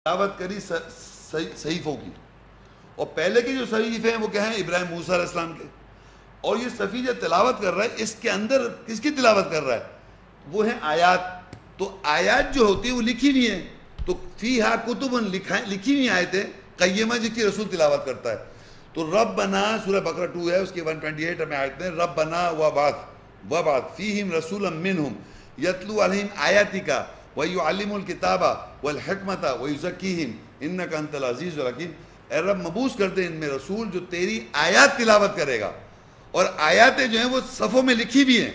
تلاوت کری صحیفوں کی، اور پہلے کے جو صحیفے ہیں وہ کیا ہیں؟ ابراہیم موسیٰ علیہ السلام کے. اور یہ صفی جو تلاوت کر رہا ہے اس کے اندر کس کی تلاوت کر رہا ہے؟ وہ ہیں آیات. تو آیات جو ہوتی ہیں وہ لکھی ہوئی ہیں، تو فیہا کتب لکھی ہوئی آیتیں قیمہ جس کی رسول تلاوت کرتا ہے. تو ربنا سورہ بقرہ 2 ہے، اس کے 128 میں آیت میں ربنا وبعث فیہم رسولا منہم یتلو علیہم آیاتک وَيُعَلِّمُ الْكِتَابَ وَالْحِکْمَةَ وَيُزَکِّیہم اِنَّکَ أَنْتَ الْعَزِیزُ الْحَکِیم. اے رب مبعوث کر دے ان میں رسول جو تیری آیات تلاوت کرے گا. اور آیاتیں جو ہیں وہ صفوں میں لکھی بھی ہیں.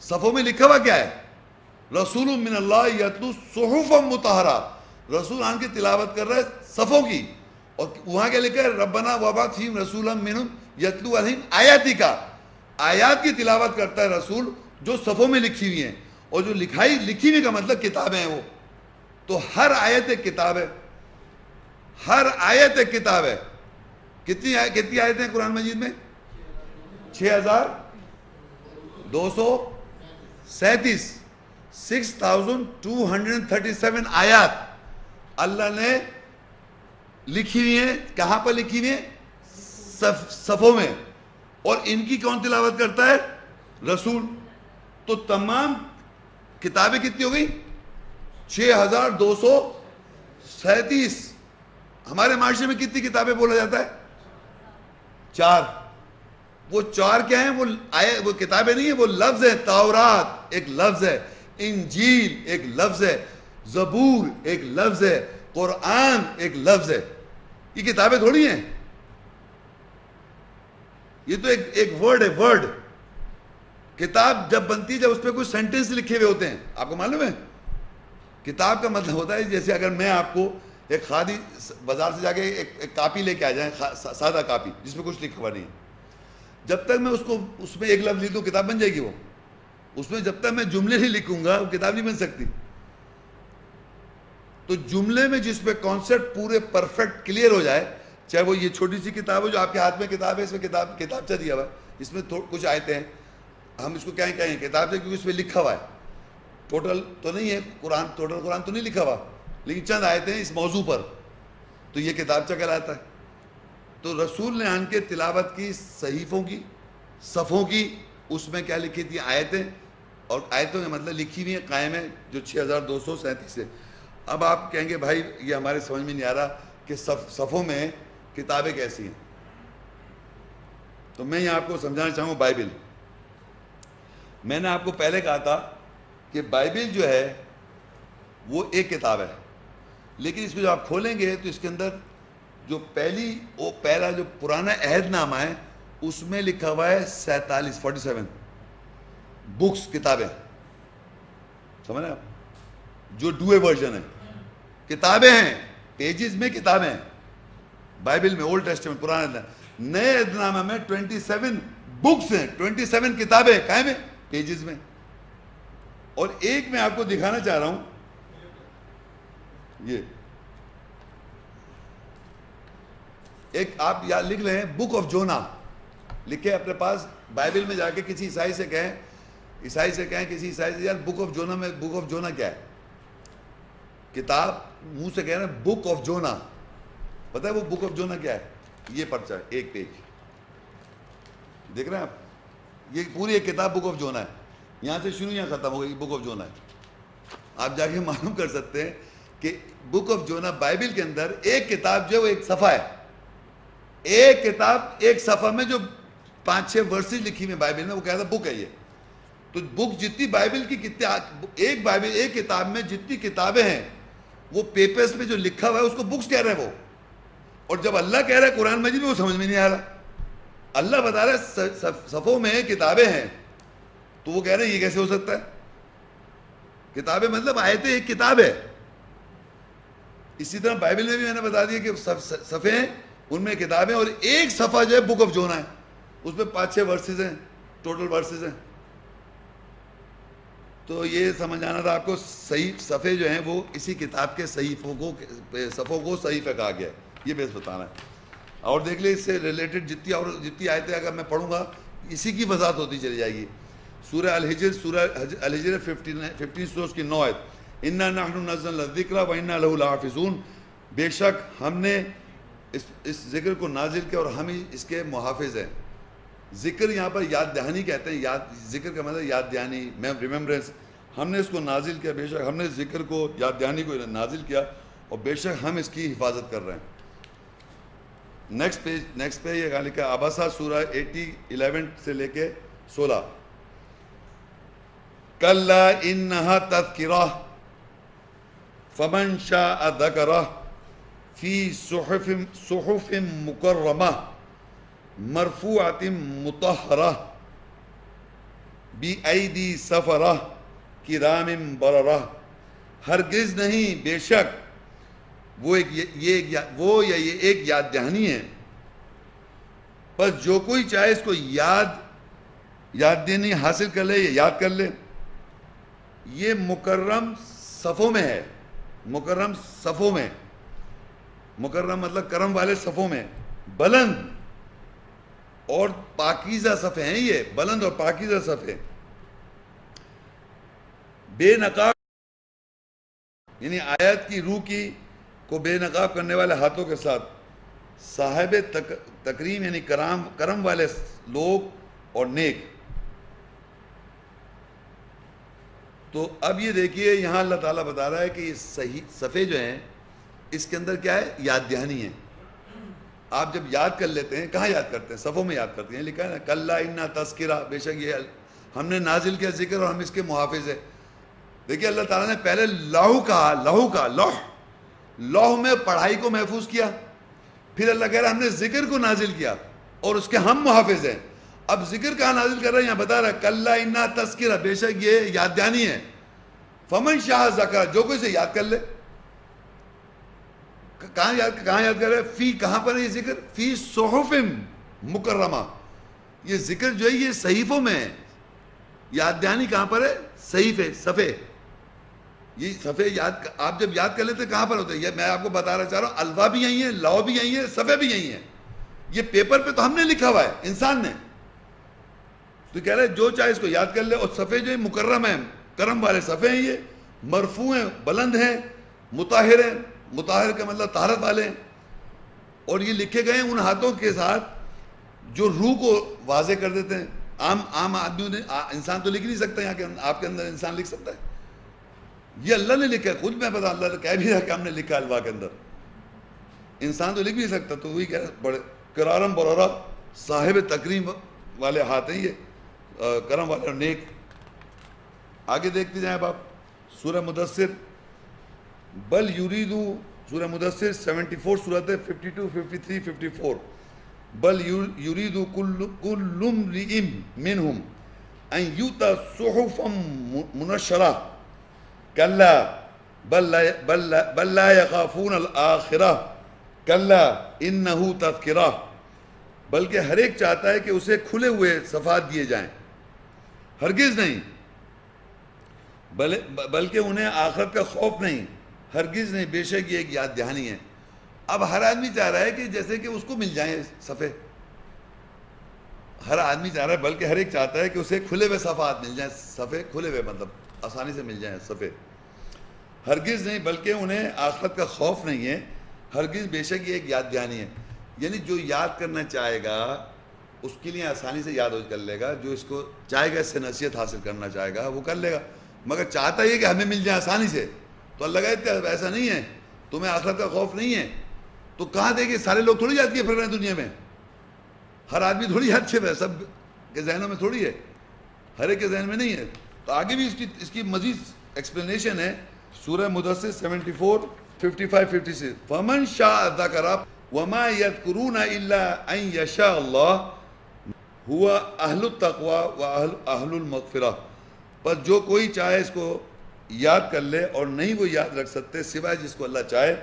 صفوں میں لکھا ہوا کیا ہے؟ رسول من اللہ یتلو صحفا مطہرہ. رسول آن کی تلاوت کر رہا ہے صفوں کی، اور وہاں کیا لکھا ہے؟ ربنا وبعث فیہم رسولا منہم یتلو علیہم آیاتک. آیات کی تلاوت کرتا ہے رسول جو صفوں میں لکھی ہوئی ہیں. اور جو لکھی ہوئی کا مطلب کتابیں ہیں وہ. تو ہر آیت ایک کتاب ہے، ہر آیت ایک کتاب ہے. کتنی آیتیں ہیں قرآن مجید میں؟ 6237 6237 آیات اللہ نے لکھی ہوئی ہیں. کہاں پر لکھی ہوئی ہیں؟ صفوں میں. اور ان کی کون تلاوت کرتا ہے؟ رسول. تو تمام کتابیں کتنی ہو گئی؟ 6237. ہمارے معاشرے میں کتنی کتابیں بولا جاتا ہے؟ 4. وہ 4 کیا ہیں؟ وہ کتابیں نہیں ہیں، وہ لفظ ہے. تورات ایک لفظ ہے، انجیل ایک لفظ ہے، زبور ایک لفظ ہے، قرآن ایک لفظ ہے. یہ کتابیں تھوڑی ہیں، یہ تو ایک ورڈ ہے. ورڈ کتاب جب بنتی ہے جب اس پہ کوئی سینٹنس لکھے ہوئے ہوتے ہیں. آپ کو معلوم ہے کتاب کا مطلب ہوتا ہے جیسے اگر میں آپ کو ایک خادی بازار سے جا کے ایک کاپی لے کے آ جائیں، سادہ کاپی جس میں کچھ لکھا ہوا نہیں، جب تک میں اس میں ایک لفظ لکھ دوں کتاب بن جائے گی. وہ اس میں جب تک میں جملے نہیں لکھوں گا وہ کتاب نہیں بن سکتی. تو جملے میں جس پہ کانسیپٹ پورے پرفیکٹ کلیئر ہو جائے، چاہے وہ یہ چھوٹی سی کتاب ہو جو آپ کے ہاتھ میں کتاب ہے، اس میں کتابچہ دیا ہوا ہے، اس میں کچھ آیتیں ہیں، ہم اس کو کیا کہیں کتاب سے، کیونکہ اس میں لکھا ہوا ہے. ٹوٹل تو نہیں ہے قرآن، ٹوٹل قرآن تو نہیں لکھا ہوا، لیکن چند آیتیں ہیں اس موضوع پر، تو یہ کتابچہ کہلاتا ہے. تو رسول نے آن کے تلاوت کی صحیفوں کی، صفوں کی. اس میں کیا لکھی تھی؟ آیتیں. اور آیتوں کا مطلب لکھی ہوئی ہیں قائم ہے جو 6237 ہے. اب آپ کہیں گے بھائی یہ ہمارے سمجھ میں نہیں آ رہا کہ صفوں میں کتابیں کیسی ہیں. تو میں یہاں آپ کو سمجھانا چاہوں گا بائبل. میں نے آپ کو پہلے کہا تھا کہ بائبل جو ہے وہ ایک کتاب ہے، لیکن اس کو جب آپ کھولیں گے تو اس کے اندر جو پہلا جو پرانا عہد نامہ ہے اس میں لکھا ہوا ہے 47 بکس، کتابیں. سمجھ رہے آپ؟ جو ڈوئے ورژن ہے، کتابیں ہیں، پیجز میں کتابیں ہیں بائبل میں. اولڈ ٹیسٹمنٹ پرانا، نئے عہد نامہ میں 27 بکس ہیں، 27 کتابیں قائم ہیں پیجز میں. اور ایک میں آپ کو دکھانا چاہ رہا ہوں، یہ ایک آپ یہاں لکھ لیں بک آف جونا لکھے اپنے پاس. بائبل میں جا کے کسی عیسائی سے کہیں کسی عیسائی سے یار بک آف جونا میں بک آف جونا کیا ہے؟ کتاب منہ سے کہہ رہے ہیں بک آف جونا. پتہ ہے وہ بک آف جونا کیا ہے؟ یہ پرچہ ہے، ایک پیج دیکھ رہے ہیں آپ، یہ پوری ایک کتاب بک آف جونا ہے. یہاں سے شروع یہاں ختم ہو گئی، بک آف جونا ہے. آپ جا کے معلوم کر سکتے ہیں کہ بک آف جونا بائبل کے اندر ایک کتاب جو ہے وہ ایک صفحہ ہے. ایک کتاب ایک صفحہ میں جو 5-6 ورسز لکھی ہوئی بائبل میں، وہ کہتا ہے بک ہے یہ. تو بک جتنی بائبل کی ایک کتاب میں جتنی کتابیں ہیں وہ پیپرز میں جو لکھا ہوا ہے اس کو بکس کہہ رہے ہیں وہ. اور جب اللہ کہہ رہا ہے قرآن مجید میں وہ سمجھ میں نہیں آ رہا. اللہ بتا رہا ہے صفوں میں کتابیں ہیں، تو وہ کہہ رہے ہیں یہ کیسے ہو سکتا ہے؟ کتابیں مطلب آیتیں ایک کتاب ہے. اسی طرح بائبل میں بھی میں نے بتا دیا کہ صفحے ہیں، ان میں کتابیں، اور ایک صفحہ جو ہے بک آف جونا ہے، اس میں 5-6 ورسز ہیں، ٹوٹل ورسز ہیں. تو یہ سمجھ آنا تھا آپ کو. صحیح صفحے جو ہیں وہ اسی کتاب کے صفوں کو صحیفہ کہا گیا ہے. یہ بیس بتانا ہے. اور دیکھ لیں اس سے ریلیٹڈ جتنی آیتیں اگر میں پڑھوں گا اسی کی وضاحت ہوتی چلی جائے گی. سورہ الحجر 15 سورہ اس کی 9 آیت. اِنَّا نَحْنُ نَزَّلْنَا الذِّكْرَ وَإِنَّا لَهُ لَحَافِظُونَ، بے شک ہم نے اس ذکر کو نازل کیا اور ہم ہی اس کے محافظ ہیں. ذکر یہاں پر یاد دہانی کہتے ہیں. ذکر کا مطلب یاد دہانی، ریممبرنس. ہم نے اس کو نازل کیا، بے شک ہم نے ذکر کو، یاد دہانی کو نازل کیا اور بے شک ہم اس کی حفاظت کر رہے ہیں. نیکسٹ پہ یہ لکھا عباسہ سورہ 11 سے لے کے 16. کلا انہا تذکرہ فمن شاء ذکرہ فی صحف مکرمہ مرفوعۃ مطہرہ بِأَیْدِی سفرہ کرام بررہ. ہرگز نہیں، بے شک وہ یہ ایک یاد دہانی ہے، بس جو کوئی چاہے اس کو یاد دہانی حاصل کر لے یا یاد کر لے. یہ مکرم صفوں میں ہے، مکرم صفوں میں، مکرم مطلب کرم والے صفوں میں، بلند اور پاکیزہ صفحے ہیں. یہ بلند اور پاکیزہ صفحے، بے نقاب یعنی آیت کی روح کی کو بے نقاب کرنے والے ہاتھوں کے ساتھ، صاحب تکریم یعنی کرم والے لوگ اور نیک. تو اب یہ دیکھیے یہاں اللہ تعالیٰ بتا رہا ہے کہ یہ صحیح صفحے جو ہیں اس کے اندر کیا ہے؟ یاد دہانی ہے. آپ جب یاد کر لیتے ہیں، کہاں یاد کرتے ہیں؟ صفوں میں یاد کرتے ہیں. لکھا ہے نا کلا انا تذکرہ، بے شک یہ ہم نے نازل کیا ذکر اور ہم اس کے محافظ ہیں. دیکھیے اللہ تعالیٰ نے پہلے لوح میں پڑھائی کو محفوظ کیا، پھر اللہ کہہ رہا ہے ہم نے ذکر کو نازل کیا اور اس کے ہم محافظ ہیں. اب ذکر کہاں نازل کر رہے ہیں؟ یہاں بتا رہا ہے کلا انا تذکرہ، بے شک یہ یاد دہانی ہے. فمن شاء ذکر، جو کوئی سے یاد کر لے. کہاں یاد کر رہے ہیں؟ فی، کہاں پر ہے یہ ذکر؟ فی صحف مکرمہ. یہ ذکر جو ہے یہ صحیفوں میں ہے. یاد دہانی کہاں پر ہے؟ صحیفے، صفحے. یہ صفحے آپ جب یاد کر لیتے کہاں پر ہوتے ہیں؟ یہ میں آپ کو بتا رہا چاہ رہا ہوں، الوا بھی یہی ہیں، لو بھی یہی ہیں، صفحے بھی یہی ہیں. یہ پیپر پہ تو ہم نے لکھا ہوا ہے، انسان نے. تو کہہ رہے جو چاہے اس کو یاد کر لے. اور صفحے جو مکرم ہیں، کرم والے صفحے ہیں، یہ مرفوع ہیں، بلند ہیں، مطہر ہیں. مطہر کا مطلب طہارت والے ہیں. اور یہ لکھے گئے ہیں ان ہاتھوں کے ساتھ جو روح کو واضح کر دیتے ہیں. عام آدمی نے، انسان تو لکھ نہیں سکتا. یہاں کے آپ کے اندر انسان لکھ سکتا ہے؟ یہ اللہ نے لکھا ہے. خود میں پتا اللہ نے کہہ بھی رہا کہ ہم نے لکھا الوا کے اندر. انسان تو لکھ بھی نہیں سکتا. تو وہی کہہ رہے بڑے کرارم برارا، صاحب تکریم والے ہاتھ ہیں یہ، کرم والے اور نیک. آگے دیکھتے جائیں اب آپ سورہ مدثر. بل یریدو، سورہ مدثر 74 سورت ہے، 52 53 54. بل یریدو کل امرئ منہم ان یؤتی صحفا منشرہ کلا بل لا یخافون الآخرہ کلا انہ تذکرہ. بلکہ ہر ایک چاہتا ہے کہ اسے کھلے ہوئے صفحات دیے جائیں. ہرگز نہیں، بلکہ انہیں آخرت کا خوف نہیں. ہرگز نہیں، بے شک یہ ایک یاد دہانی ہے. اب ہر آدمی چاہ رہا ہے کہ جیسے کہ اس کو مل جائیں صفحے. ہر آدمی چاہ رہا ہے، بلکہ ہر ایک چاہتا ہے کہ اسے کھلے ہوئے صفحات مل جائیں. صفحے کھلے ہوئے مطلب آسانی سے مل جائیں صفحے. ہرگز نہیں، بلکہ انہیں آخرت کا خوف نہیں ہے. ہرگز، بے شک یہ ایک یاد دہانی ہے. یعنی جو یاد کرنا چاہے گا اس کے لیے آسانی سے یاد کر لے گا. جو اس کو چاہے گا، اس سے نصیحت حاصل کرنا چاہے گا وہ کر لے گا. مگر چاہتا یہ کہ ہمیں مل جائے آسانی سے. تو اللہ کہتے ہیں ایسا نہیں ہے، تمہیں آخرت کا خوف نہیں ہے. تو کہاں دیکھیں سارے لوگ تھوڑی یاد کیے پھر رہے ہیں دنیا میں. ہر آدمی تھوڑی یاد کیے ہے، سب کے ذہنوں میں تھوڑی ہے، ہر ایک کے ذہن میں نہیں ہے. تو آگے بھی اس کی مزید ایکسپلینیشن ہے سورہ مدثر 74 55 56. فمن شاء ذکر وما یذکرون الا ان یشاء اللہ هو اہل التقوی و اہل المغفرہ. بس جو کوئی چاہے اس کو یاد کر لے اور نہیں وہ یاد رکھ سکتے سوائے جس کو اللہ چاہے،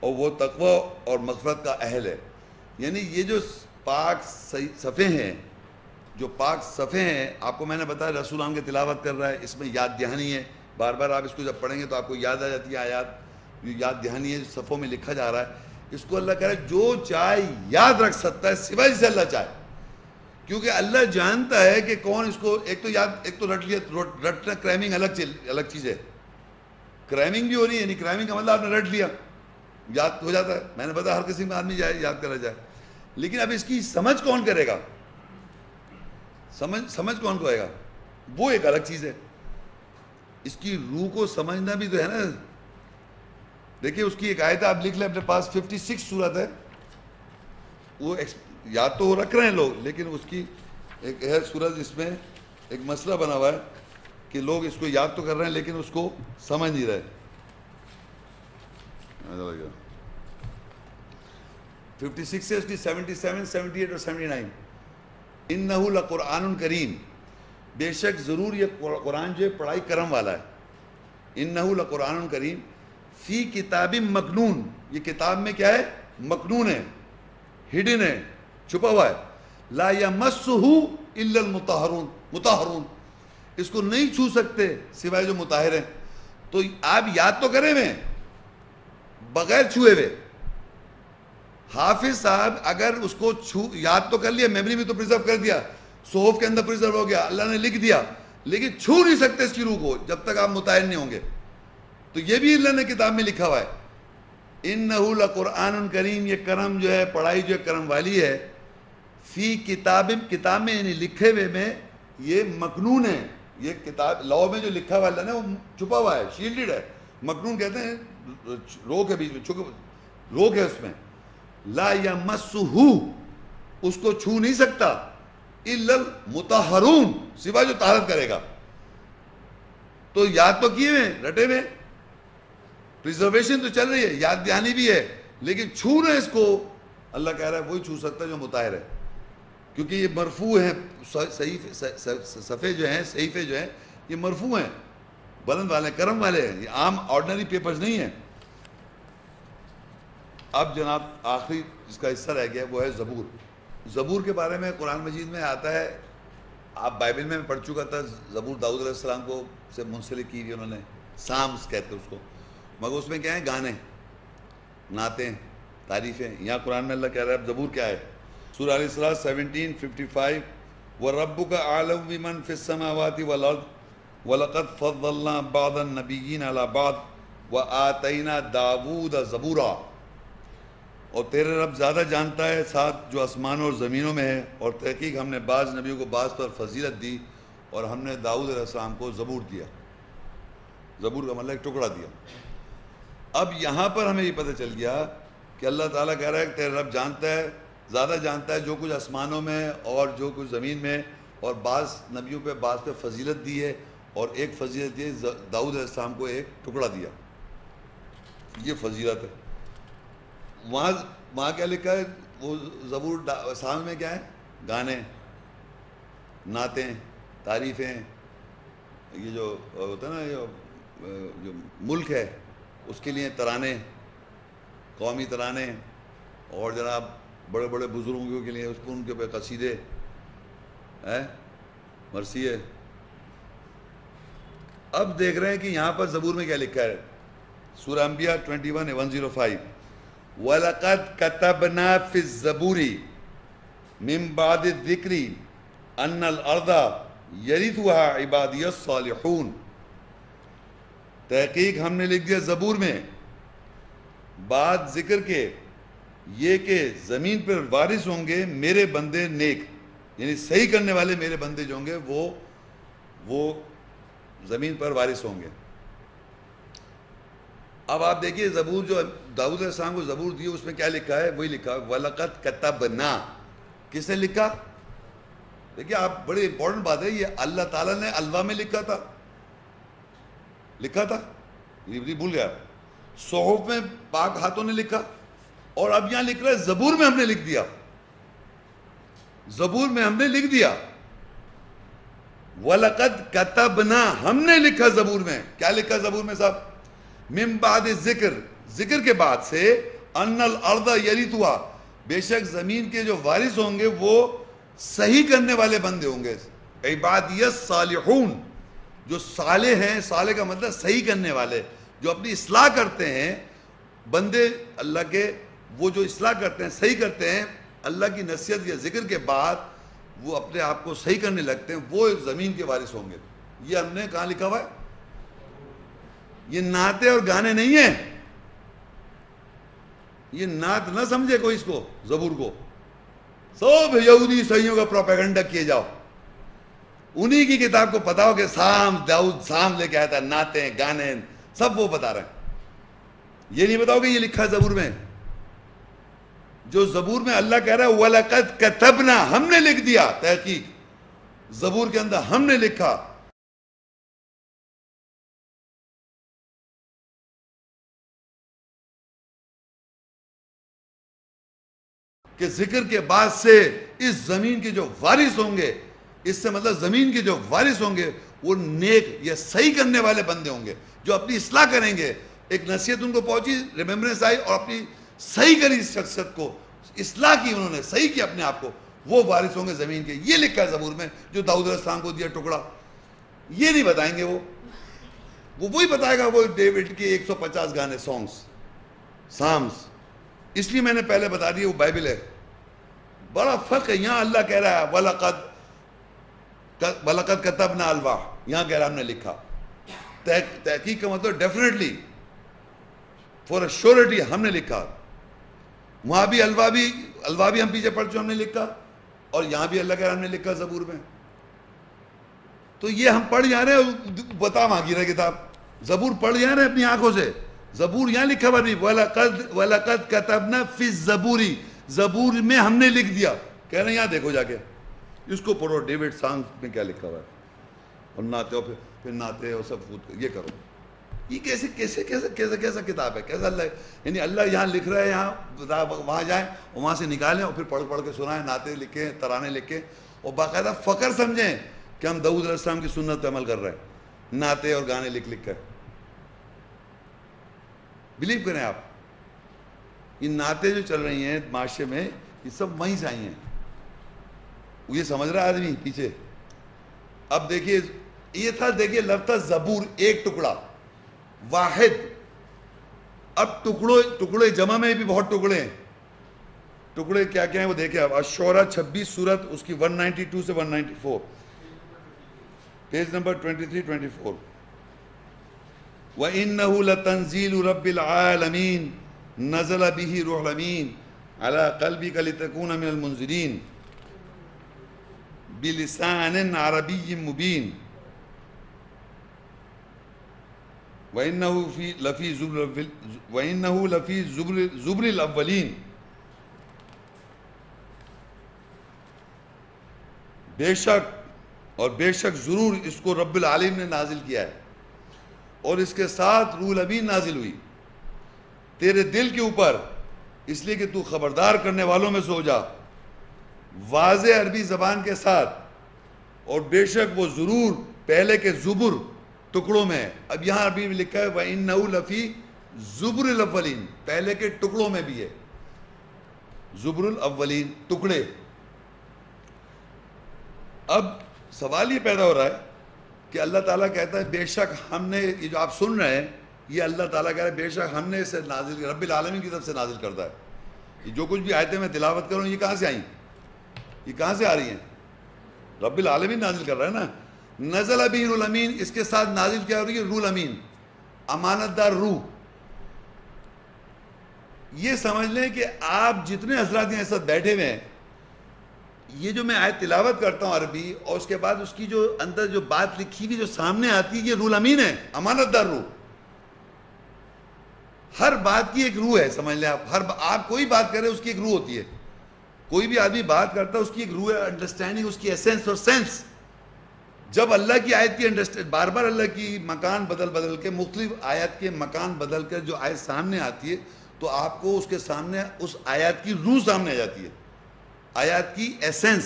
اور وہ تقوی اور مغفرت کا اہل ہے. یعنی یہ جو پاک صفحے ہیں، جو پاک صفحے ہیں، آپ کو میں نے بتایا رسول ہم کے تلاوت کر رہا ہے، اس میں یاد دہانی ہے. بار بار آپ اس کو جب پڑھیں گے تو آپ کو یاد آ جاتی ہے آیات. یاد دہانی ہے، صفوں میں لکھا جا رہا ہے. اس کو اللہ کہہ رہا ہے جو چاہے یاد رکھ سکتا ہے سوائے جسے اللہ چاہے. کیونکہ اللہ جانتا ہے کہ کون اس کو، ایک تو رٹ لیا، رٹنا کریمنگ الگ چیز ہے. کرائمنگ بھی ہو رہی ہے، یعنی کرائمنگ کا مطلب آپ نے رٹ لیا، یاد ہو جاتا ہے. میں نے بتا ہر کسی میں آدمی جائے یاد کرا جائے، لیکن اب اس کی سمجھ کون کرے گا، سمجھ کون کو آئے گا، وہ ایک الگ چیز ہے. اس کی روح کو سمجھنا بھی تو ہے نا. دیکھیں اس کی ایک آیت آپ لکھ لیں اپنے پاس، 56 سورت ہے، وہ یاد تو رکھ رہے ہیں لوگ، لیکن اس کی ایک ہے سورت جس میں ایک مسئلہ بنا ہوا ہے کہ لوگ اس کو یاد تو کر رہے ہیں لیکن اس کو سمجھ نہیں رہے. 56 سے اس کی 77, 78 اور 79. انہو لقرآن کریم، بے شک ضرور یہ قرآن جو ہے پڑھائی کرم والا ہے. انہو لقرآن کریم فی کتاب مکنون، یہ کتاب میں کیا ہے، مکنون ہے، ہڈن ہے، چھپا ہوا ہے. لا یمسہ الا المطہرون، مطہرون، اس کو نہیں چھو سکتے سوائے جو مطہر ہیں. تو آپ یاد تو کریں میں بغیر چھوئے ہوئے. حافظ صاحب اگر اس کو یاد تو کر لیا، میموری میں تو پرزرو کر دیا، صحف کے اندر پرزرو ہو گیا، اللہ نے لکھ دیا، لیکن چھو نہیں سکتے اس کی روح کو جب تک آپ مطہر نہیں ہوں گے. تو یہ بھی اللہ نے کتاب میں لکھا ہوا ہے. انہو لقرآن کریم، یہ کرم جو ہے، پڑھائی جو ہے کرم والی ہے. فی کتاب، کتاب میں یعنی لکھے ہوئے میں، یہ مکنون ہے. یہ کتاب لاؤ میں جو لکھا ہوا اللہ نے وہ چھپا ہوا ہے، شیلڈڈ ہے. مکنون کہتے ہیں روک ہے، بیچ میں روک ہے اس میں. لا یمسہ، اس کو چھو نہیں سکتا، الا المطہرون، سوائے جو طہارت کرے گا. تو یاد تو کیے ہوئے، رٹے ہوئے، پریزرویشن تو چل رہی ہے، یاد دہانی بھی ہے، لیکن چھو رہے اس کو اللہ کہہ رہا ہے وہی چھو سکتا ہے جو مطہر ہے. کیونکہ یہ مرفوع ہیں، صفحے جو ہیں، صحیفے جو ہیں یہ مرفوع ہیں، بلند والے، کرم والے ہیں، یہ عام آرڈنری پیپرز نہیں ہیں. اب جناب آخری جس کا حصہ رہ گیا وہ ہے زبور. زبور کے بارے میں قرآن مجید میں آتا ہے، آپ بائبل میں پڑھ چکا تھا، زبور داؤد علیہ السلام کو سے منسلک کی انہوں نے، سامس کہتے ہیں اس کو، مگر اس میں کیا ہے، گانے، نعتیں، تعریفیں. یہاں قرآن میں اللہ کہہ رہا ہے اب زبور کیا ہے. سورہ الاسراء 17:55 وَرَبُّكَ أَعْلَمُ بِمَنْ فِي السَّمَاوَاتِ وَالْأَرْضِ وَلَقَدْ فَضَّلْنَا بَعْضَ النَّبِيِّينَ عَلَى بَعْضٍ وَآتَيْنَا دَاوُودَ زَبُورًا. اور تیرے رب زیادہ جانتا ہے ساتھ جو آسمانوں اور زمینوں میں ہے، اور تحقیق ہم نے بعض نبیوں کو بعض پر فضیلت دی، اور ہم نے داؤد علیہ السلام کو زبور دیا. زبور کا مطلب ایک ٹکڑا دیا. اب یہاں پر ہمیں یہ پتہ چل گیا کہ اللہ تعالیٰ کہہ رہا ہے کہ تیرے رب جانتا ہے، زیادہ جانتا ہے جو کچھ آسمانوں میں اور جو کچھ زمین میں، اور بعض نبیوں پہ بعض پہ فضیلت دی ہے، اور ایک فضیلت دی داؤد علیہ السلام کو ایک ٹکڑا دیا. یہ فضیلت ہے. وہاں کیا لکھا ہے، وہ زبور سامنے میں کیا ہے، گانے، نعتیں، تعریفیں. یہ جو ہوتا ہے نا، جو ملک ہے اس کے لیے ترانے، قومی ترانے، اور جناب بڑے بڑے بزرگوں کے لیے اس کو ان کے پہ قصیدے، مرثیے. اب دیکھ رہے ہیں کہ یہاں پر زبور میں کیا لکھا ہے. سورہ انبیاء 21:105 وَلَقَدْ كَتَبْنَا فِي الزَّبُورِ مِن بَعْدِ الذِّكْرِ أَنَّ الْأَرْضَ يَرِثُهَا عِبَادِيَ الصَّالِحُونَ. تحقیق ہم نے لکھ دیا زبور میں بعد ذکر کے یہ کہ زمین پر وارث ہوں گے میرے بندے نیک، یعنی صحیح کرنے والے میرے بندے جو ہوں گے وہ زمین پر وارث ہوں گے. اب آپ دیکھیے زبور جو داؤد علیہ السلام کو زبور دی اس میں کیا لکھا ہے، وہی لکھا وَلَقَدْ كَتَبْنَا. کس نے لکھا؟ دیکھیے آپ، بڑی امپورٹنٹ بات ہے، یہ اللہ تعالیٰ نے الوا میں لکھا تھا، یہ بھول گیا. صحف میں پاک ہاتھوں نے لکھا، اور اب یہاں لکھ رہا ہے زبور میں ہم نے لکھ دیا. زبور میں ہم نے لکھ دیا. وَلَقَدْ كَتَبْنَا، ہم نے لکھا زبور میں. کیا لکھا زبور میں صاحب؟ من بعد ذکر کے بعد سے، ان الارض یرثها، بے شک زمین کے جو وارث ہوں گے وہ صحیح کرنے والے بندے ہوں گے. عبادی الصالحون، جو صالح ہیں، صالح کا مطلب صحیح کرنے والے، جو اپنی اصلاح کرتے ہیں. بندے اللہ کے وہ جو اصلاح کرتے ہیں، صحیح کرتے ہیں، اللہ کی نصیحت یا ذکر کے بعد وہ اپنے آپ کو صحیح کرنے لگتے ہیں، وہ زمین کے وارث ہوں گے. یہ ہم نے کہاں لکھا ہوا ہے؟ یہ نعتیں اور گانے نہیں ہیں. یہ نعت نہ سمجھے کوئی اس کو, زبور کو. سب یہودی عیسائیوں کا پروپیگنڈا کیے جاؤ. انہی کی کتاب کو پتا ہو کہ داؤد سام لے کے آیا تھا, نعتیں گانے سب وہ بتا رہے ہیں. یہ نہیں بتاؤ کہ یہ لکھا ہے زبور میں. جو زبور میں اللہ کہہ رہا ہے وَلَقَدْ كَتَبْنَا, ہم نے لکھ دیا. تحقیق زبور کے اندر ہم نے لکھا. کہ ذکر کے بعد سے اس زمین کے جو وارث ہوں گے, اس سے مطلب زمین کے جو وارث ہوں گے وہ نیک یا صحیح کرنے والے بندے ہوں گے, جو اپنی اصلاح کریں گے. ایک نصیحت ان کو پہنچی, ریممبرنس آئی, اور اپنی صحیح کری شخصیت کو, اصلاح کی انہوں نے, صحیح کیا اپنے آپ کو, وہ وارث ہوں گے زمین کے. یہ لکھا ہے زبور میں جو داؤد علیہ السلام کو دیا ٹکڑا. یہ نہیں بتائیں گے وہ وہی بتائے گا وہ ڈیوڈ کے 150 گانے, سانگز, سامز. اس لیے میں نے پہلے بتا دیا وہ بائبل ہے. بڑا فرق ہے. یہاں اللہ کہہ رہا ہے وَلَقَدْ كَتَبْنَا الْوَاحَ, یہاں کہہ رہا ہم نے لکھا. تحقیق کا مطلب ڈیفینیٹلی, فور اے شیورٹی ہم نے لکھا. وہاں بھی الوا بھی ہم پیچھے پڑھ چکے, ہم نے لکھا. اور یہاں بھی اللہ کہہ رہا ہم نے لکھا زبور میں. تو یہ ہم پڑھ جا رہے ہیں, بتا وہاں کی رہے کتاب. زبور پڑھ جا رہے ہیں اپنی آنکھوں سے. زبور یہاں لکھا ہوا نہیں, وَلَقَدْ كَتَبْنَا فِي الزَّبُورِ, زبور میں ہم نے لکھ دیا. کہہ رہے ہیں یہاں دیکھو جا کے, اس کو پڑھو ڈیوڈ سانگ میں کیا لکھا ہوا ہے, اور نعتیں, اور پھر نعتیں اور سب یہ کرو. یہ کیسا کتاب ہے, کیسا اللہ, یعنی اللہ یہاں لکھ رہا ہے, یہاں وہاں جائیں اور وہاں سے نکالیں اور پھر پڑھ کے سنائیں, نعتیں لکھیں, ترانے لکھیں, اور باقاعدہ فخر سمجھیں کہ ہم داؤد علیہ السلام کی سنت پہ عمل کر رہے ہیں, نعتیں اور گانے لکھ کر. بلیو کریں آپ, یہ نعتیں جو چل رہی ہیں معاشرے میں, یہ سب وہیں سے آئی ہیں. یہ سمجھ رہا ہے آدمی پیچھے. اب دیکھیے یہ تھا, دیکھیے لفظ تھا زبور, ایک ٹکڑا, واحد. اب ٹکڑے جمع میں بھی بہت ٹکڑے ہیں. ٹکڑے کیا کیا ہیں وہ دیکھیں آپ. الشعراء 26 سورت, اس کی 192 سے 194, پیج نمبر 23-24. وَإِنَّهُ لَتَنزِيلُ رَبِّ الْعَالَمِينَ نَزَلَ بِهِ رُوحُ الْأَمِينُ عَلَى قَلْبِكَ لِتَكُونَ مِنَ الْمُنذِرِينَ بِلِسَانٍ عَرَبِيٍّ مُبِينٍ وَإِنَّهُ لَفِي زُبُرِ الْأَوَّلِينَ. بے شک ضرور اس کو رب العالمین نے نازل کیا ہے, اور اس کے ساتھ روح الامین نازل ہوئی تیرے دل کے اوپر, اس لیے کہ تو خبردار کرنے والوں میں سے ہو جا, واضح عربی زبان کے ساتھ. اور بے شک وہ ضرور پہلے کے زبر ٹکڑوں میں ہے. اب یہاں عربی میں لکھا ہے وَإِنَّهُ لَفِي زُبُرِ الْأَوَّلِينَ, پہلے کے ٹکڑوں میں بھی ہے. زبر الاولین, ٹکڑے. اب سوال یہ پیدا ہو رہا ہے کہ اللہ تعالیٰ کہتا ہے بے شک ہم نے, یہ جو آپ سن رہے ہیں یہ اللہ تعالیٰ کہہ رہا ہے بے شک ہم نے اسے نازل, رب العالمین کی طرف سے نازل کرتا ہے. یہ جو کچھ بھی آیتیں میں تلاوت کروں یہ کہاں سے آئیں, یہ کہاں سے آ رہی ہیں؟ رب العالمین نازل کر رہا ہے نا. نزل بہ روح الامین, اس کے ساتھ نازل کیا ہو رہی ہے روح الامین, امانت دار روح. یہ سمجھ لیں کہ آپ جتنے حضرات یہاں ساتھ بیٹھے ہوئے ہیں, یہ جو میں آیت تلاوت کرتا ہوں عربی, اور اس کے بعد اس کی جو اندر جو بات لکھی ہوئی جو سامنے آتی ہے, یہ روح الامین ہے, امانت دار روح. ہر بات کی ایک روح ہے, سمجھ لیں آپ. آپ کوئی بات کریں اس کی ایک روح ہوتی ہے. کوئی بھی آدمی بات کرتا ہے اس کی ایک روح ہے, انڈرسٹینڈنگ, اس کی ایسنس اور سینس. جب اللہ کی آیت کی انڈرسٹینڈ, بار بار اللہ کی مکان بدل کے, مختلف آیت کے مکان بدل کر جو آیت سامنے آتی ہے, تو آپ کو اس کے سامنے اس آیات کی روح سامنے آ جاتی ہے, آیات کی ایسنس,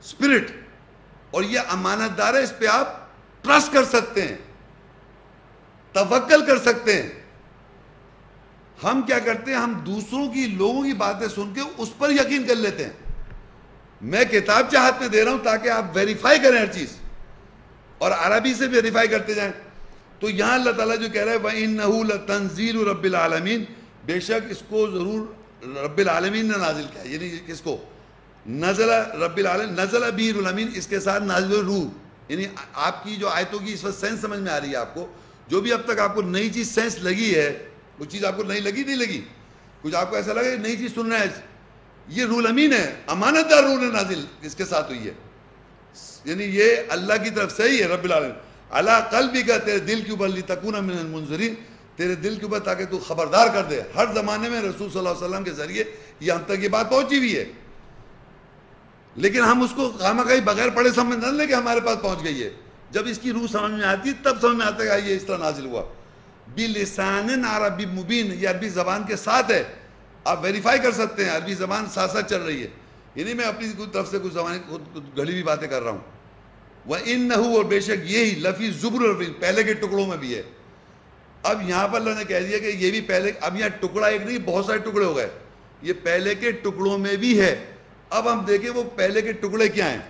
اسپرٹ. اور یہ امانت دار ہے, اس پہ آپ ٹرسٹ کر سکتے ہیں, توکل کر سکتے ہیں. ہم کیا کرتے ہیں, ہم دوسروں کی, لوگوں کی باتیں سن کے اس پر یقین کر لیتے ہیں. میں کتاب ہاتھ میں دے رہا ہوں تاکہ آپ ویریفائی کریں ہر چیز, اور عربی سے ویریفائی کرتے جائیں. تو یہاں اللہ تعالیٰ جو کہہ رہا ہے وَإِنَّهُ لَتَنزِيلُ رَبِّ الْعَالَمِينَ, بے شک اس کو ضرور رب العالمین نے نازل کیا. یعنی کس کو نزل رب العالمین, نزل بہ روح الامین, اس کے ساتھ نازل روح. یعنی آپ کی جو آیتوں کی اس وقت سینس سمجھ میں آ رہی ہے آپ کو, جو بھی اب تک آپ کو نئی چیز سینس لگی ہے، وہ چیز آپ کو نہیں لگی، کچھ آپ کو ایسا لگا کہ نئی چیز سن رہے ہیں، یہ رول امین ہے، امانت دار رول نازل اس کے ساتھ ہوئی ہے، یعنی یہ اللہ کی طرف سے ہی ہے رب العالمین، علی قلبک کا تیرے دل کے اوپر لتکون من المنذرین، تیرے دل کے اوپر تاکہ تو خبردار کر دے. ہر زمانے میں رسول صلی اللہ علیہ وسلم کے ذریعے یہ ہم تک یہ بات پہنچی ہوئی ہے، لیکن ہم اس کو خامخواہ بغیر پڑھے سمجھ نہ لیں کہ ہمارے پاس پہنچ گئی ہے. جب اس کی روح سمجھ میں آتی ہے تب سمجھ میں آتا ہے کہ یہ اس طرح نازل ہوا. بلسان عربی مبین، یہ عربی زبان کے ساتھ ہے، آپ ویریفائی کر سکتے ہیں عربی زبان ساتھ ساتھ چل رہی ہے، یعنی میں اپنی طرف سے کچھ زبان گھڑی ہوئی باتیں کر رہا ہوں. وَإِنَّهُ، اور بے شک یہی لفی زبر الْأَوَّلِينَ، پہلے کے ٹکڑوں میں بھی ہے. اب یہاں پر اللہ نے کہہ دیا کہ یہ بھی پہلے، اب یہاں ٹکڑا ایک نہیں بہت سارے ٹکڑے ہو گئے، یہ پہلے کے ٹکڑوں میں بھی ہے. اب ہم دیکھیں وہ پہلے کے ٹکڑے کیا ہیں.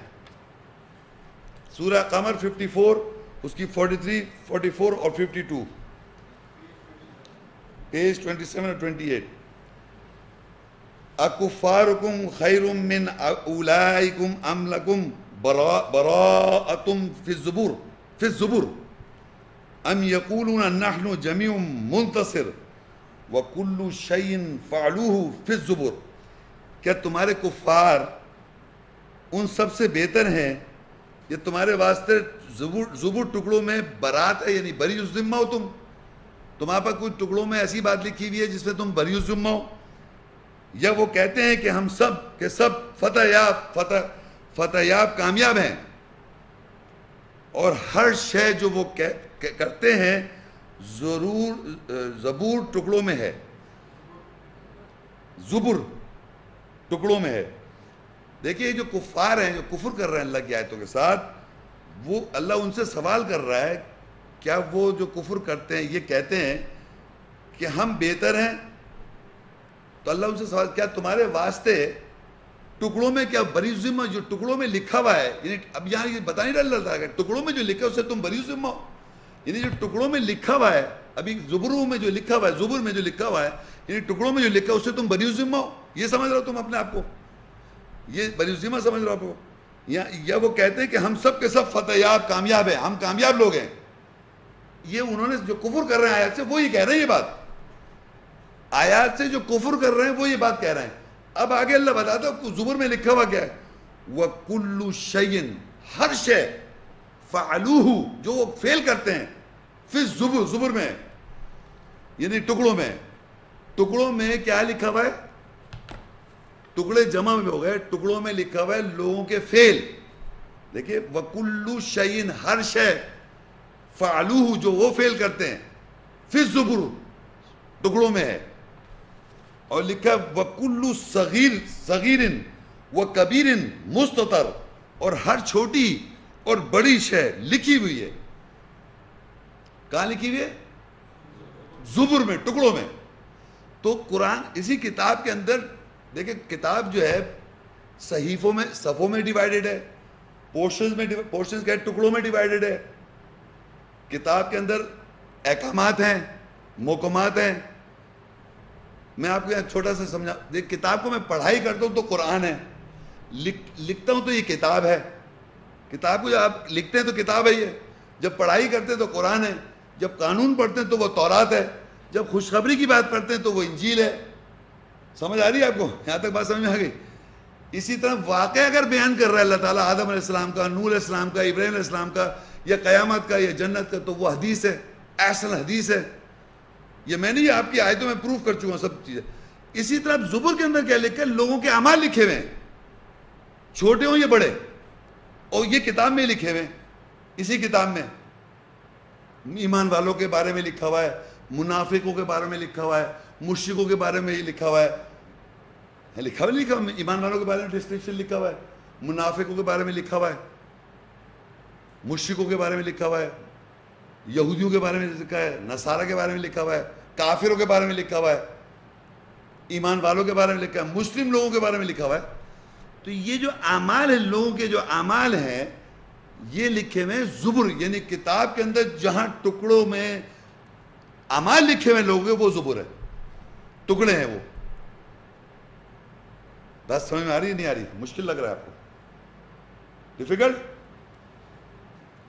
سورہ قمر 54 اس کی 43 44 اور 52 پیج 27 اور 28. اکفارکم خیر من اولئکم ام لکم براءۃ فی الزبر ام یقولون نحن جمیع منتصر وکل شیء فعلوہ فی الزبر. کیا تمہارے کفار ان سب سے بہتر ہیں؟ یہ تمہارے واسطے زبر ٹکڑوں میں برات ہے، یعنی بری الذمہ ہو تم، تمہارے پر کوئی ٹکڑوں میں ایسی بات لکھی ہوئی ہے جس میں تم بری الذمہ ہو. یا وہ کہتے ہیں کہ ہم سب کے سب فتح یاب کامیاب ہیں، اور ہر شے جو وہ کرتے ہیں ضرور زبور ٹکڑوں میں ہے، زبر ٹکڑوں میں ہے. دیکھیے جو کفار ہیں، جو کفر کر رہے ہیں اللہ کی آیتوں کے ساتھ، وہ اللہ ان سے سوال کر رہا ہے کیا وہ جو کفر کرتے ہیں یہ کہتے ہیں کہ ہم بہتر ہیں؟ تو اللہ ان سے سوال، کیا تمہارے واسطے ٹکڑوں میں کیا بری ذمہ، جو ٹکڑوں میں لکھا ہوا ہے، یعنی اب یہاں یہ بتا نہیں ڈال رہا ہے کہ ٹکڑوں میں جو لکھا ہے اس سے تم بری ذمہ ہو، یعنی جو ٹکڑوں میں لکھا ہوا ہے، ابھی زبروں میں جو لکھا ہوا ہے، زبر میں جو لکھا ہوا ہے، یعنی ٹکڑوں میں جو لکھا ہے اس سے تم بری ذمہ ہو، یہ سمجھ رہے ہو تم اپنے آپ کو، یہ بری ذمہ سمجھ رہے ہو آپ کو. یا وہ کہتے ہیں کہ ہم سب کے سب فتح یاب کامیاب ہیں، ہم کامیاب لوگ ہیں. یہ انہوں نے جو کفر کر رہے ہیں آیات سے وہ یہ کہہ رہے ہیں، یہ بات آیات سے جو کفر کر رہے ہیں وہ یہ بات کہہ رہے ہیں. اب آگے اللہ بتاتا ہے زبر میں لکھا ہوا کیا ہے، وَكُلُّ شَيْءٍ، ہر شے، فَعَلُوهُ، جو وہ فیل کرتے ہیں، فِي الزُّبُرِ، زبر میں، یعنی ٹکڑوں میں. ٹکڑوں میں کیا لکھا ہوا ہے؟ ٹکڑے جمع میں ہو گئے، ٹکڑوں میں لکھا ہوا ہے لوگوں کے فیل. دیکھیے وَكُلُّ شَيْءٍ، ہر شے، فَعَلُوهُ، جو وہ فیل کرتے ہیں، فِي الزُّبُرِ، ٹکڑوں میں ہے. اور لکھا وَكُلُّ صَغِيرٍ وَكَبِيرٍ مُسْتَطَرٍ، اور ہر چھوٹی اور بڑی شے لکھی ہوئی ہے. کہاں لکھی ہوئی ہے؟ زبر میں، ٹکڑوں میں. تو قرآن اسی کتاب کے اندر دیکھیں، کتاب جو ہے صحیفوں میں، صفوں میں ڈیوائیڈڈ ہے، پورشنز کے ٹکڑوں میں ڈیوائیڈڈ ہے. کتاب کے اندر احکامات ہیں، محکمات ہیں. میں آپ کو یہاں چھوٹا سا سمجھا، دیکھ کتاب کو میں پڑھائی کرتا ہوں تو قرآن ہے، لکھتا ہوں تو یہ کتاب ہے. کتاب کو جب آپ لکھتے ہیں تو کتاب ہے، یہ جب پڑھائی کرتے ہیں تو قرآن ہے، جب قانون پڑھتے ہیں تو وہ تورات ہے، جب خوشخبری کی بات پڑھتے ہیں تو وہ انجیل ہے. سمجھ آ رہی ہے آپ کو؟ یہاں تک بات سمجھ میں آ گئی؟ اسی طرح واقعہ اگر بیان کر رہا ہے اللہ تعالیٰ آدم علیہ السلام کا، نوح علیہ السلام کا، ابراہیم علیہ السلام کا، یا قیامت کا، یا جنت کا، تو وہ حدیث ہے، احسن حدیث ہے. یہ میں نہیں، آپ کی آیتوں میں پروف کر چکا ہوں سب چیزیں. اسی طرح زبر کے اندر کیا لکھا ہے؟ لوگوں کے اعمال لکھے ہوئے ہیں، چھوٹے ہوں یا بڑے، اور یہ کتاب میں لکھے ہوئے ہیں. اسی کتاب میں ایمان والوں کے بارے میں لکھا ہوا ہے، منافقوں کے بارے میں لکھا ہوا ہے، مشرکوں کے بارے میں یہ لکھا ہوا ہے. لکھا ہوا لکھا ہوا، ایمان والوں کے بارے میں ڈسکرپشن لکھا ہوا ہے، منافقوں کے بارے میں لکھا ہوا ہے، مشرکوں کے بارے میں لکھا ہوا ہے، یہودیوں کے بارے میں لکھا ہے، نصارہ کے بارے میں لکھا ہوا ہے، کافروں کے بارے میں لکھا ہوا ہے، ایمان والوں کے بارے میں لکھا ہے، مسلم لوگوں کے بارے میں لکھا ہوا ہے. تو یہ جو اعمال ہیں، لوگوں کے جو اعمال ہیں، یہ لکھے ہوئے ہیں زبر، یعنی کتاب کے اندر جہاں ٹکڑوں میں اعمال لکھے ہوئے لوگوں کے، وہ زبر ہے، ٹکڑے ہیں وہ. بات سمجھ میں آ رہی ہے نہیں آ رہی؟ مشکل لگ رہا ہے آپ کو؟ ڈیفیکلٹ؟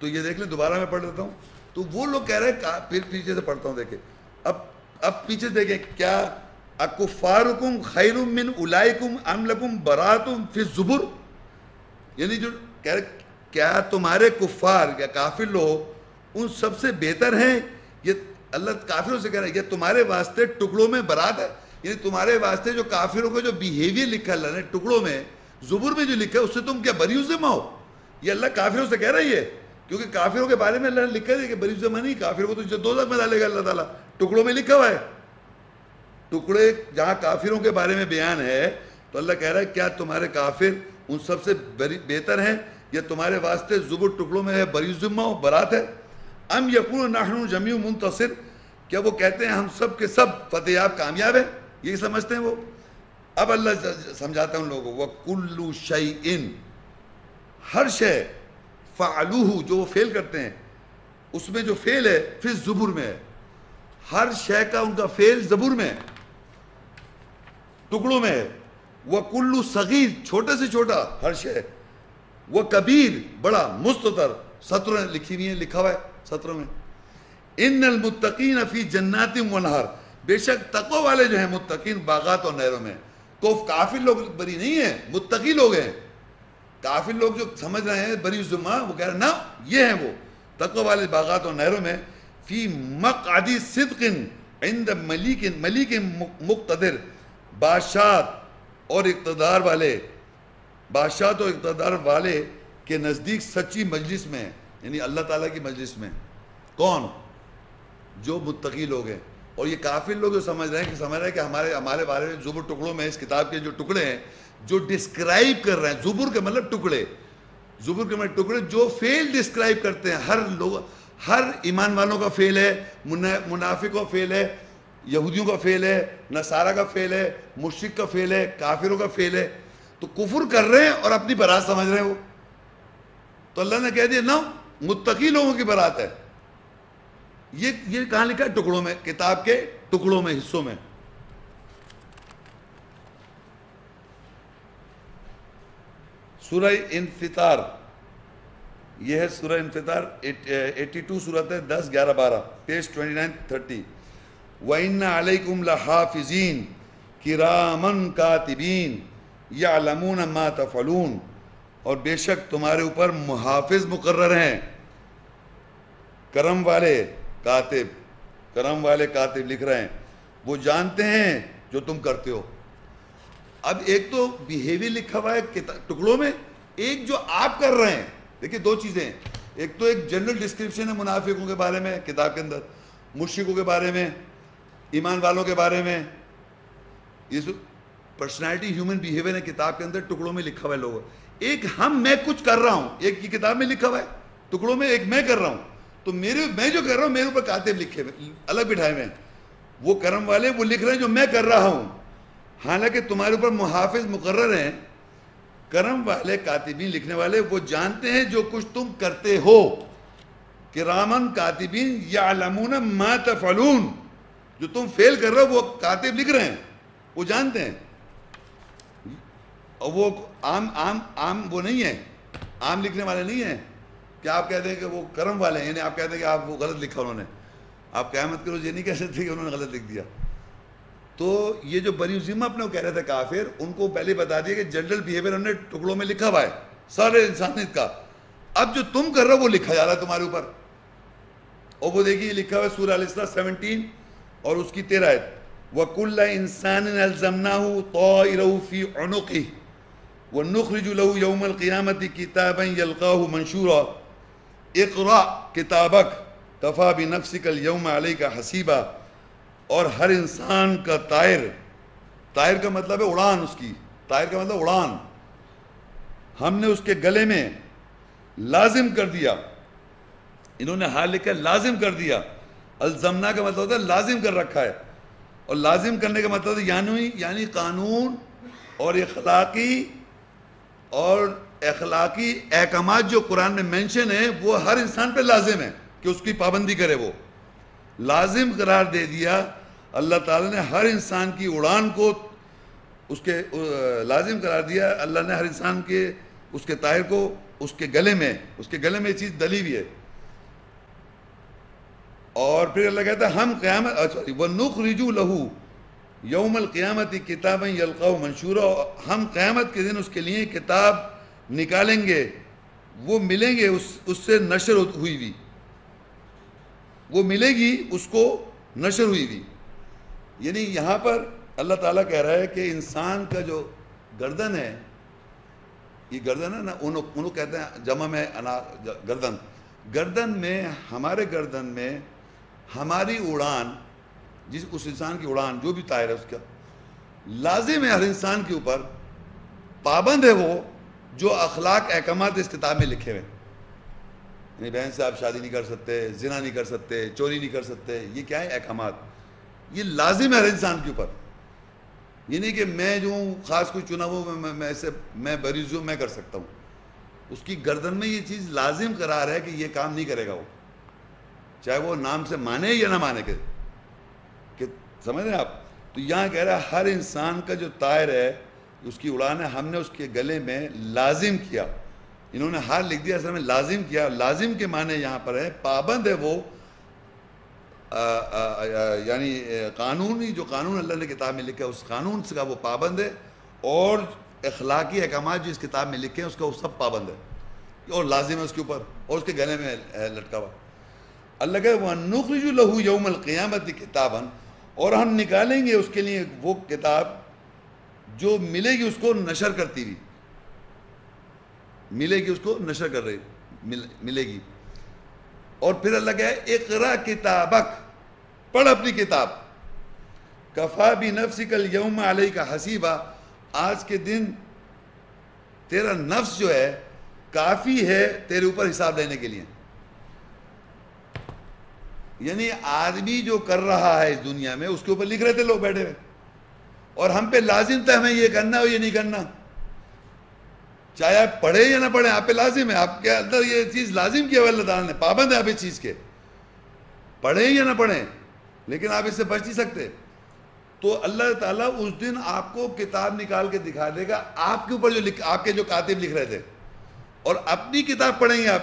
تو یہ دیکھ لیں، دوبارہ میں پڑھ لیتا ہوں. تو وہ لوگ کہہ رہے ہیں، پھر پیچھے سے پڑھتا ہوں دیکھیں، اب پیچھے دیکھیں، کیا اکفارکم خیر من اولئکم ام لکم براۃ فی الزبر، یعنی جو کہہ رہے کیا تمہارے کفار یا کافر لوگ ان سب سے بہتر ہیں، یہ اللہ کافروں سے کہہ رہا ہے یہ تمہارے واسطے ٹکڑوں میں برات ہے، یعنی تمہارے واسطے جو کافروں کا جو بیہیویئر لکھا اللہ نے ٹکڑوں میں زبر میں جو لکھا ہے اس سے تم کیا بری ذمہ ہو؟ یہ اللہ کافروں سے کہہ رہا ہے یہ، کیونکہ کافروں کے بارے میں اللہ نے لکھا ہے کہ بری ذمہ نہیں، کافروں کو تو دوزخ میں ڈالے گا اللہ تعالیٰ، ٹکڑوں میں لکھا ہوا ہے، ٹکڑے جہاں کافروں کے بارے میں بیان ہے تو اللہ کہہ رہا ہے کیا تمہارے کافر ان سب سے بہتر ہیں یا تمہارے واسطے زبر ٹکڑوں میں ہے بری ذمہ ہو، برات ہے؟ ام یقولون نحن جمیع منتصر، کیا وہ کہتے ہیں ہم سب کے سب فتح یاب کامیاب ہیں، یہی سمجھتے ہیں وہ؟ اب اللہ سمجھاتا ہے ان لوگوں کو، وَكُلُّ شَيْءٍ، ہر شے، فَعَلُوهُ، جو وہ فعل کرتے ہیں اس میں جو فعل ہے فی الزبر میں ہے، ہر شے کا ان کا فعل زبر میں ہے، ٹکڑوں میں ہے، وَكُلُّ صغیر، چھوٹے سے چھوٹا ہر شے، وَكَبِير، بڑا، مستتر، سطروں میں لکھی ہوئی ہیں، لکھا ہوا ہے سطروں میں، ان المتقین فی جنات ونہر، بے شک تقوی والے جو ہیں متقین باغات اور نہروں میں، کافر لوگ بری نہیں ہیں، متقی لوگ ہیں، کافر لوگ جو سمجھ رہے ہیں بری ذمہ، وہ کہہ رہے ہیں نا یہ ہیں وہ تقوی والے باغات اور نہروں میں، فی مقعد صدق عند ملیک مقتدر، بادشاہ اور اقتدار والے، بادشاہ اور اقتدار والے کے نزدیک سچی مجلس میں، یعنی اللہ تعالیٰ کی مجلس میں، کون؟ جو متقی لوگ ہیں۔ اور یہ کافر لوگ جو سمجھ رہے ہیں کہ ہمارے بارے میں زبر ٹکڑوں میں، اس کتاب کے جو ٹکڑے ہیں جو ڈسکرائب کر رہے ہیں، زبر کے مطلب ٹکڑے، زبر کے مطلب ٹکڑے جو فعل ڈسکرائب کرتے ہیں، ہر ایمان والوں کا فعل ہے، منافقوں کا فعل ہے، یہودیوں کا فعل ہے، نصارہ کا فعل ہے، مشرک کا فعل ہے، کافروں کا فعل ہے، تو کفر کر رہے ہیں اور اپنی برات سمجھ رہے ہیں وہ، تو اللہ نے کہہ دیا نا متقی لوگوں کی برات ہے۔ یہ کہاں لکھا ہے؟ ٹکڑوں میں، کتاب کے ٹکڑوں میں، حصوں میں۔ سورہ انفطار، یہ ہے سورہ انفطار، 82 سورت ہے، 10، 11، 12، پیج 29-30۔ وَإِنَّ عَلَيْكُمْ لَحَافِظِينَ كِرَامًا كَاتِبِينَ يَعْلَمُونَ مَا تَفْعَلُونَ، اور بے شک تمہارے اوپر محافظ مقرر ہیں، کرم والے کاتب لکھ رہے ہیں، وہ جانتے ہیں جو تم کرتے ہو۔ اب ایک تو بیہیویئر لکھا ہوا ہے ٹکڑوں میں، ایک جو آپ کر رہے ہیں۔ دیکھیں دو چیزیں ہیں، ایک تو ایک جنرل ڈسکرپشن ہے منافقوں کے بارے میں کتاب کے اندر، مشرکوں کے بارے میں، ایمان والوں کے بارے میں، یہ پرسنالٹی ہیومن بیہیویئر ہے کتاب کے اندر ٹکڑوں میں لکھا ہوا ہے لوگوں۔ ایک میں کچھ کر رہا ہوں، ایک یہ کتاب میں لکھا ہوا ہے ٹکڑوں میں، ایک میں کر رہا ہوں، تو میں جو کر رہا ہوں میرے اوپر کاتب لکھے الگ بٹھائے ہوئے ہیں، وہ کرم والے وہ لکھ رہے ہیں جو میں کر رہا ہوں، حالانکہ تمہارے اوپر محافظ مقرر ہیں، کرم والے کاتبین لکھنے والے، وہ جانتے ہیں جو کچھ تم کرتے ہو، کرامن کاتبین یعلمون ما تفعلون، جو تم فعل کر رہے ہو وہ کاتب لکھ رہے ہیں، وہ جانتے ہیں، اور وہ عام وہ نہیں ہے، عام لکھنے والے نہیں ہیں کہ آپ کہتے ہیں کہ وہ کرم والے ہیں، یعنی آپ کہتے ہیں کہ آپ وہ غلط لکھا انہوں نے، آپ قیامت کے روز یہ نہیں کہہ سکتے کہ انہوں نے غلط لکھ دیا۔ تو یہ جو بری ذمہ اپنے کو کہہ رہے تھے کافر، ان کو پہلے بتا دیا کہ جنرل بیہیویئر ہم نے ٹکڑوں میں لکھا ہوا ہے سارے انسانیت کا، اب جو تم کر رہے ہو وہ لکھا جا رہا ہے تمہارے اوپر۔ اور وہ دیکھیے لکھا ہوا ہے سورہ الاسراء 17 اور اس کی 13 آیت، وَكُلَّ إِنسَانٍ أَلْزَمْنَاهُ طَائِرَهُ فِي عُنُقِهِ وَنُخْرِجُ لَهُ يَوْمَ الْقِيَامَةِ كِتَابًا يَلْقَاهُ مَنشُورًا اقرأ کتابک کفیٰ بنفسک اليوم علیک حسیبا، اور ہر انسان کا طائر کا مطلب ہے اڑان، اس کی طائر کا مطلب اڑان، ہم نے اس کے گلے میں لازم کر دیا، انہوں نے حال لکھا لازم کر دیا، الزمنا کا مطلب ہوتا ہے لازم کر رکھا ہے، اور لازم کرنے کا مطلب یعنی قانون اور اخلاقی احکامات جو قرآن میں مینشن ہیں وہ ہر انسان پہ لازم ہے کہ اس کی پابندی کرے، وہ لازم قرار دے دیا اللہ تعالیٰ نے، ہر انسان کی اڑان کو اس کے لازم قرار دیا اللہ نے، ہر انسان کے اس کے طائر کو اس کے گلے میں یہ چیز ڈلی ہوئی ہے۔ اور پھر اللہ کہتا ہے ہم قیامت وَنُخْرِجُ لَهُ یوم القیامت کتابًا یلقاہ منشورا، ہم قیامت کے دن اس کے لیے کتاب نکالیں گے، وہ ملیں گے اس سے نشر ہوئی ہوئی، وہ ملے گی اس کو نشر ہوئی ہوئی. یعنی یہاں پر اللہ تعالیٰ کہہ رہا ہے کہ انسان کا جو گردن ہے، یہ گردن ہے نا، انہوں کہتے ہیں جمع میں گردن میں، ہمارے گردن میں ہماری اڑان، اس انسان کی اڑان جو بھی طائر ہے اس کا لازم ہے ہر انسان کے اوپر، پابند ہے وہ جو اخلاق احکامات اس کتاب میں لکھے ہوئے. یعنی بہن سے آپ شادی نہیں کر سکتے، زنا نہیں کر سکتے، چوری نہیں کر سکتے، یہ کیا ہے احکامات، یہ لازم ہے ہر انسان کے اوپر. یہ نہیں کہ میں جو ہوں خاص کوئی چنا ہوں میں بریز ہوں میں کر سکتا ہوں. اس کی گردن میں یہ چیز لازم قرار ہے کہ یہ کام نہیں کرے گا وہ، چاہے وہ نام سے مانے یا نہ مانے کہ سمجھ رہے ہیں آپ. تو یہاں کہہ رہا ہے ہر انسان کا جو طائر ہے اس کی اڑان ہے، ہم نے اس کے گلے میں لازم کیا. انہوں نے ہر لکھ دیا، اصل میں لازم کیا. لازم کے معنی یہاں پر ہے پابند ہے وہ، یعنی قانونی جو قانون اللہ نے کتاب میں لکھا ہے اس قانون سے کا وہ پابند ہے، اور اخلاقی احکامات جو اس کتاب میں لکھے ہیں اس کا وہ سب پابند ہے اور لازم ہے اس کے اوپر، اور اس کے گلے میں لٹکا ہوا. اللہ کہ وَنُخْرِجُ لَهُ يَوْمَ الْقِيَامَةِ كِتَابًا، اور ہم نکالیں گے اس کے لیے وہ کتاب جو ملے گی اس کو نشر کرتی ہوئی، ملے گی اس کو نشر کر رہی ملے گی. اور پھر اللہ کہے اقرا کتابک، پڑھ اپنی کتاب، کفا بنفسک اليوم علیک حسیبا، آج کے دن تیرا نفس جو ہے کافی ہے تیرے اوپر حساب لینے کے لیے. یعنی آدمی جو کر رہا ہے اس دنیا میں اس کے اوپر لکھ رہے تھے لوگ بیٹھے ہوئے، اور ہم پہ لازم تھا ہمیں یہ کرنا ہو یہ نہیں کرنا، چاہے آپ پڑھیں یا نہ پڑھیں آپ پہ لازم ہے، آپ کے اندر یہ چیز لازم کیا ہوا اللہ تعالیٰ نے، پابند ہے آپ اس چیز کے، پڑھیں یا نہ پڑھیں، لیکن آپ اس سے بچ نہیں سکتے. تو اللہ تعالیٰ اس دن آپ کو کتاب نکال کے دکھا دے گا آپ کے اوپر جو آپ کے جو کاتب لکھ رہے تھے، اور اپنی کتاب پڑھیں گے آپ.